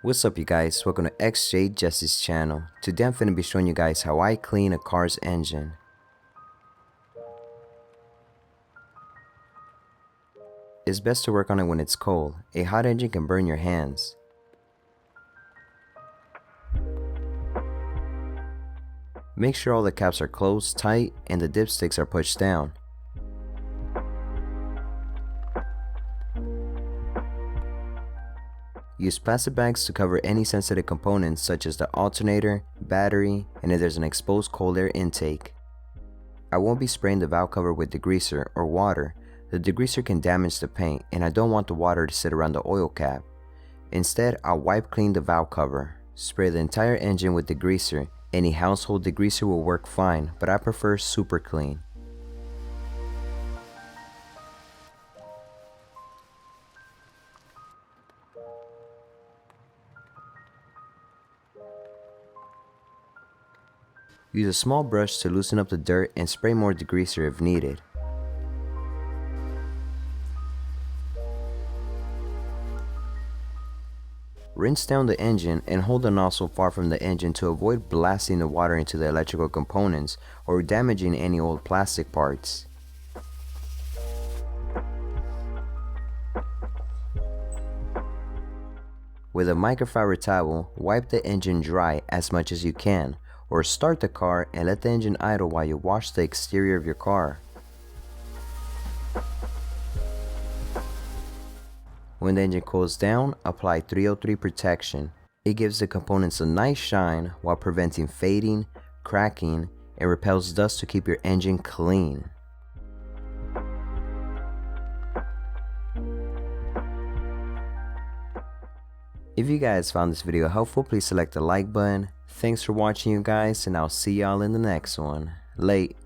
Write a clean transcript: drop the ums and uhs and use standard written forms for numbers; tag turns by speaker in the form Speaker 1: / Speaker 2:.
Speaker 1: What's up you guys, welcome to XJ Jesse's channel. Today I'm finna be showing you guys how I clean a car's engine. It's best to work on it when it's cold. A hot engine can burn your hands. Make sure all the caps are closed tight and the dipsticks are pushed down. Use plastic bags to cover any sensitive components such as the alternator, battery, and if there's an exposed cold air intake. I won't be spraying the valve cover with degreaser or water. The degreaser can damage the paint and I don't want the water to sit around the oil cap. Instead, I'll wipe clean the valve cover. Spray the entire engine with degreaser. Any household degreaser will work fine, but I prefer super clean. Use a small brush to loosen up the dirt and spray more degreaser if needed. Rinse down the engine and hold the nozzle far from the engine to avoid blasting the water into the electrical components or damaging any old plastic parts. With a microfiber towel, wipe the engine dry as much as you can, or start the car and let the engine idle while you wash the exterior of your car. When the engine cools down, apply 303 protection. It gives the components a nice shine while preventing fading, cracking, and repels dust to keep your engine clean. If you guys found this video helpful, please select the like button. Thanks for watching you guys, and I'll see y'all in the next one. Late.